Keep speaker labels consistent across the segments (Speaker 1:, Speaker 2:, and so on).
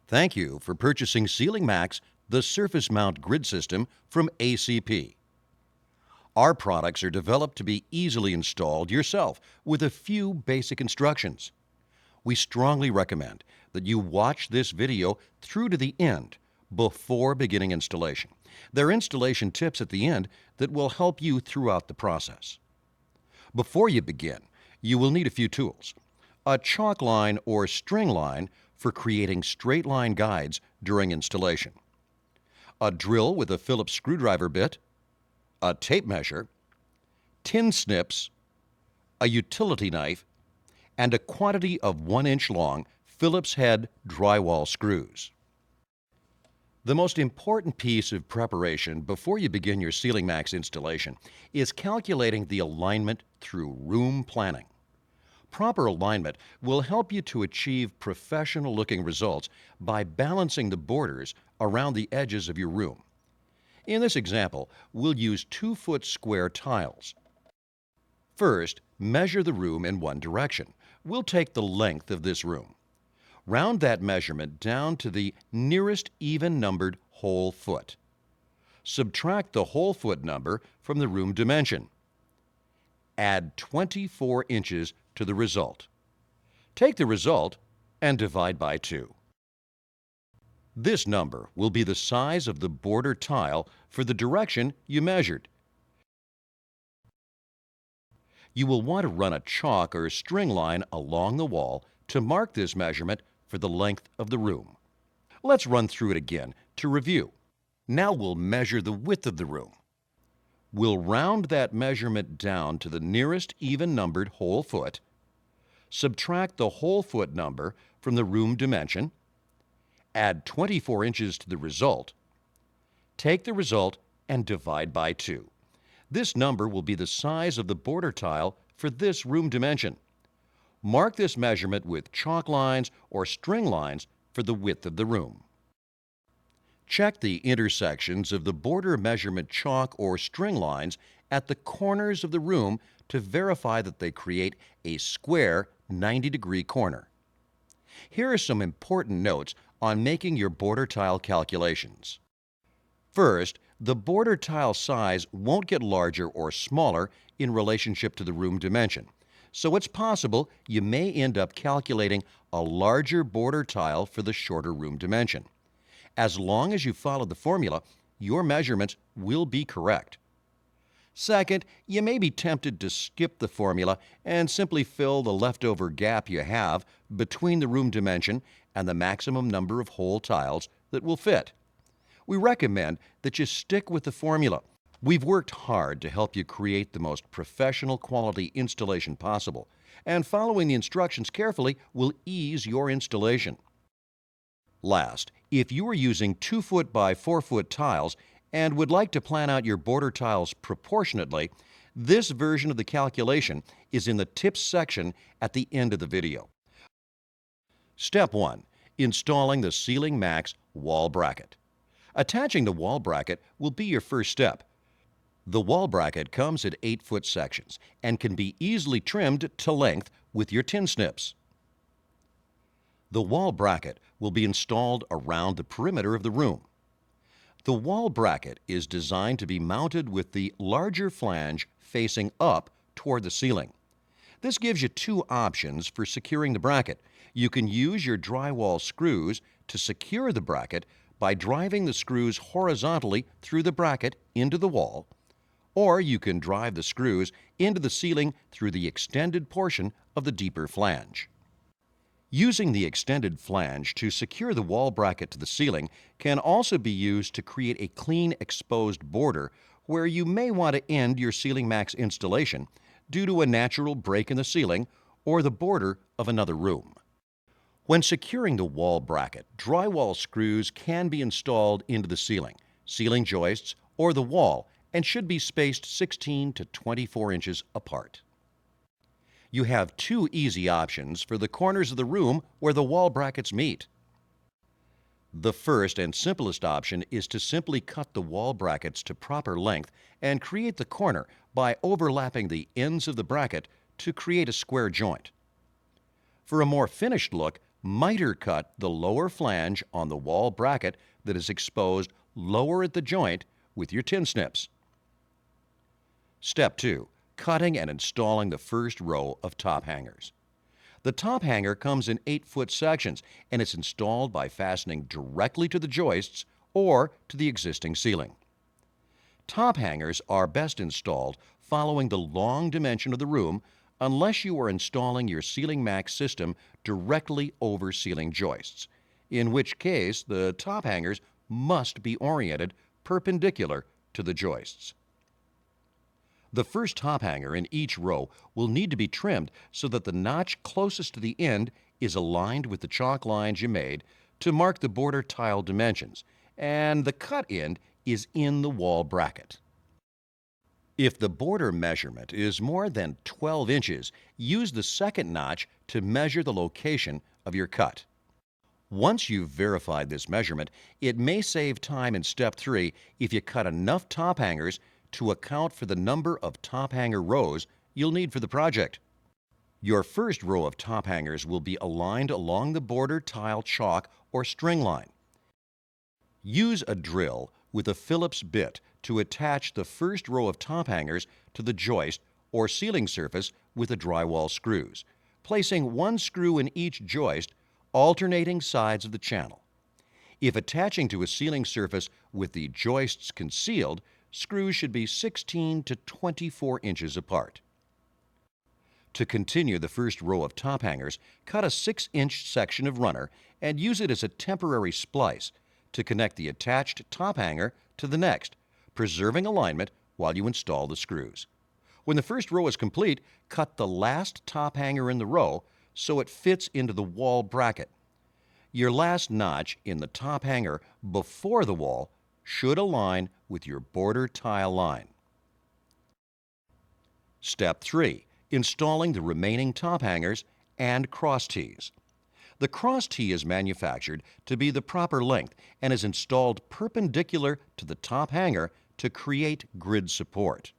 Speaker 1: Thank you for purchasing CeilingMAX, the surface mount grid system from ACP. Our products are developed to be easily installed yourself with a few basic instructions. We strongly recommend that you watch this video through to the end before beginning installation. There are installation tips at the end that will help you throughout the process. Before you begin, you will need a few tools: a chalk line or string line for creating straight line guides during installation, a drill with a Phillips screwdriver bit, a tape measure, tin snips, a utility knife, and a quantity of 1-inch long Phillips head drywall screws. The most important piece of preparation before you begin your CeilingMAX installation is calculating the alignment through room planning. Proper alignment will help you to achieve professional-looking results by balancing the borders around the edges of your room. In this example, we'll use 2-foot square tiles. First, measure the room in one direction. We'll take the length of this room. Round that measurement down to the nearest even-numbered whole foot. Subtract the whole foot number from the room dimension. Add 24 inches to the result. Take the result and divide by 2. This number will be the size of the border tile for the direction you measured. You will want to run a chalk or string line along the wall to mark this measurement for the length of the room. Let's run through it again to review. Now we'll measure the width of the room. We'll round that measurement down to the nearest even-numbered whole foot, subtract the whole foot number from the room dimension, add 24 inches to the result, take the result and divide by 2. This number will be the size of the border tile for this room dimension. Mark this measurement with chalk lines or string lines for the width of the room. Check the intersections of the border measurement chalk or string lines at the corners of the room to verify that they create a square 90-degree corner. Here are some important notes on making your border tile calculations. First, the border tile size won't get larger or smaller in relationship to the room dimension, so it's possible you may end up calculating a larger border tile for the shorter room dimension. As long as you follow the formula, your measurements will be correct. Second, you may be tempted to skip the formula and simply fill the leftover gap you have between the room dimension and the maximum number of whole tiles that will fit. We recommend that you stick with the formula. We've worked hard to help you create the most professional quality installation possible, and following the instructions carefully will ease your installation. Last, if you are using 2-foot by 4-foot tiles and would like to plan out your border tiles proportionately, this version of the calculation is in the tips section at the end of the video. Step 1. Installing the CeilingMAX wall bracket. Attaching the wall bracket will be your first step. The wall bracket comes at 8-foot sections and can be easily trimmed to length with your tin snips. The wall bracket will be installed around the perimeter of the room. The wall bracket is designed to be mounted with the larger flange facing up toward the ceiling. This gives you 2 options for securing the bracket. You can use your drywall screws to secure the bracket by driving the screws horizontally through the bracket into the wall, or you can drive the screws into the ceiling through the extended portion of the deeper flange. Using the extended flange to secure the wall bracket to the ceiling can also be used to create a clean exposed border where you may want to end your CeilingMAX installation due to a natural break in the ceiling or the border of another room. When securing the wall bracket, drywall screws can be installed into the ceiling joists, or the wall, and should be spaced 16 to 24 inches apart. You have 2 easy options for the corners of the room where the wall brackets meet. The first and simplest option is to simply cut the wall brackets to proper length and create the corner by overlapping the ends of the bracket to create a square joint. For a more finished look, Miter cut the lower flange on the wall bracket that is exposed lower at the joint with your tin snips. Step 2. Cutting and installing the first row of top hangers. The top hanger comes in 8-foot sections and is installed by fastening directly to the joists or to the existing ceiling. Top hangers are best installed following the long dimension of the room unless you are installing your CeilingMAX system directly over ceiling joists, in which case the top hangers must be oriented perpendicular to the joists. The first top hanger in each row will need to be trimmed so that the notch closest to the end is aligned with the chalk lines you made to mark the border tile dimensions, and the cut end is in the wall bracket. If the border measurement is more than 12 inches, use the second notch to measure the location of your cut. Once you've verified this measurement, it may save time in step 3 if you cut enough top hangers to account for the number of top hanger rows you'll need for the project. Your first row of top hangers will be aligned along the border tile chalk or string line. Use a drill with a Phillips bit to attach the first row of top hangers to the joist or ceiling surface with the drywall screws, placing one screw in each joist, alternating sides of the channel. If attaching to a ceiling surface with the joists concealed, screws should be 16 to 24 inches apart. To continue the first row of top hangers, cut a 6-inch section of runner and use it as a temporary splice to connect the attached top hanger to the next, preserving alignment while you install the screws. When the first row is complete, cut the last top hanger in the row so it fits into the wall bracket. Your last notch in the top hanger before the wall should align with your border tile line. Step 3. Installing the remaining top hangers and cross tees. The cross tee is manufactured to be the proper length and is installed perpendicular to the top hanger to create grid support.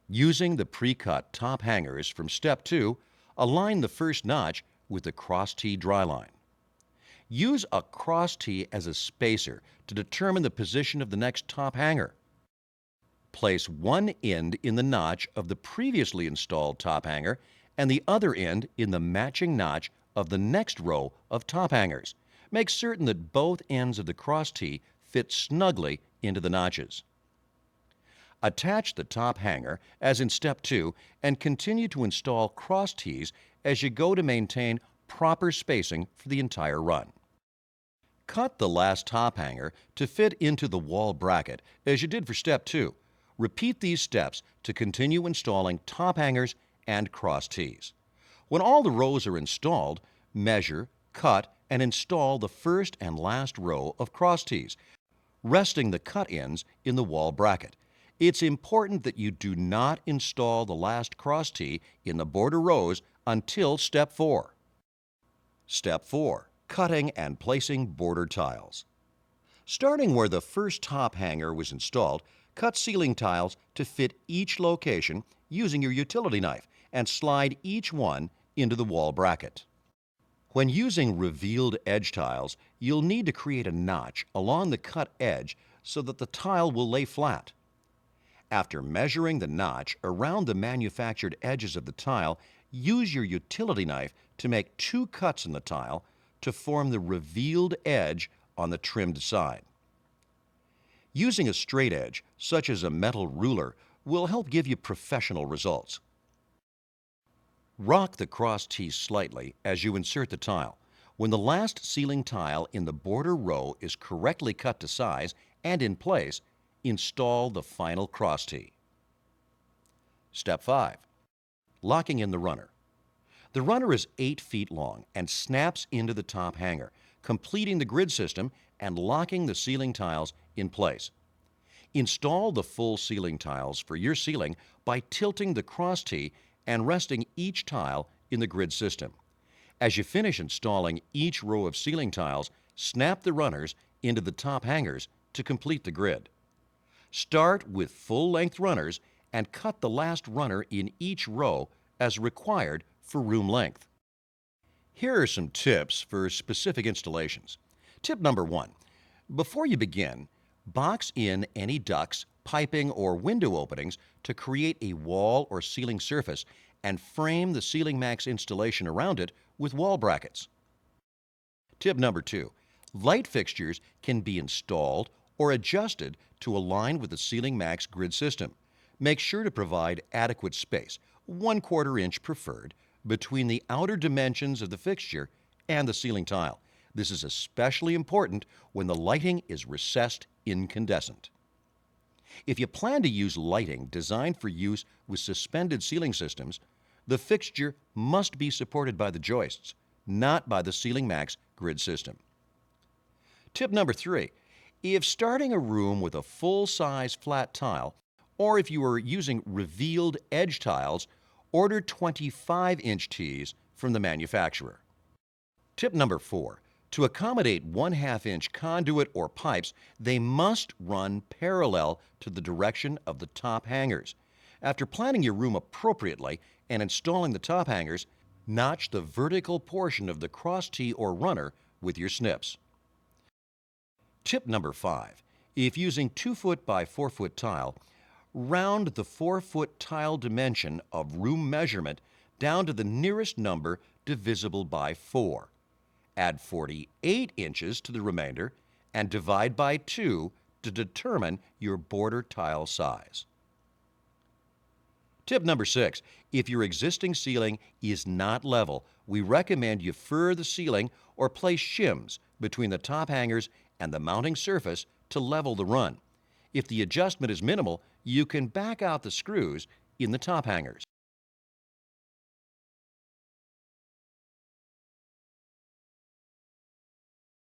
Speaker 1: Using the pre-cut top hangers from step 2, align the first notch with the cross tee dry line. Use a cross tee as a spacer to determine the position of the next top hanger. Place one end in the notch of the previously installed top hanger and the other end in the matching notch of the next row of top hangers. Make certain that both ends of the cross tee fit snugly into the notches. Attach the top hanger as in step 2 and continue to install cross tees as you go to maintain proper spacing for the entire run. Cut the last top hanger to fit into the wall bracket as you did for step 2. Repeat these steps to continue installing top hangers and cross tees. When all the rows are installed, measure, cut, and install the first and last row of cross tees, resting the cut ends in the wall bracket. It's important that you do not install the last cross tee in the border rows until step 4. Step 4. Cutting and placing border tiles. Starting where the first top hanger was installed, cut ceiling tiles to fit each location using your utility knife and slide each one into the wall bracket. When using revealed edge tiles, you'll need to create a notch along the cut edge so that the tile will lay flat. After measuring the notch around the manufactured edges of the tile, use your utility knife to make 2 cuts in the tile to form the revealed edge on the trimmed side. Using a straight edge, such as a metal ruler, will help give you professional results. Rock the cross tee slightly as you insert the tile. When the last ceiling tile in the border row is correctly cut to size and in place, install the final cross tee. Step 5. Locking in the runner. The runner is 8 feet long and snaps into the top hanger, completing the grid system and locking the ceiling tiles in place. Install the full ceiling tiles for your ceiling by tilting the cross tee and resting each tile in the grid system. As you finish installing each row of ceiling tiles, snap the runners into the top hangers to complete the grid. Start with full-length runners and cut the last runner in each row as required for room length. Here are some tips for specific installations. Tip number 1. Before you begin, box in any ducts, piping, or window openings to create a wall or ceiling surface and frame the CeilingMAX installation around it with wall brackets. Tip number 2. Light fixtures can be installed or adjusted to align with the CeilingMAX grid system. Make sure to provide adequate space, 1/4 inch preferred, between the outer dimensions of the fixture and the ceiling tile. This is especially important when the lighting is recessed incandescent. If you plan to use lighting designed for use with suspended ceiling systems, the fixture must be supported by the joists, not by the CeilingMAX grid system. Tip number 3. If starting a room with a full-size flat tile, or if you are using revealed edge tiles, order 25-inch tees from the manufacturer. Tip number 4. To accommodate 1/2 inch conduit or pipes, they must run parallel to the direction of the top hangers. After planning your room appropriately and installing the top hangers, notch the vertical portion of the cross tee or runner with your snips. Tip number 5. If using 2-foot by 4-foot tile, round the 4-foot tile dimension of room measurement down to the nearest number divisible by 4. Add 48 inches to the remainder and divide by 2 to determine your border tile size. Tip number 6. If your existing ceiling is not level, we recommend you fur the ceiling or place shims between the top hangers and the mounting surface to level the run. If the adjustment is minimal, you can back out the screws in the top hangers.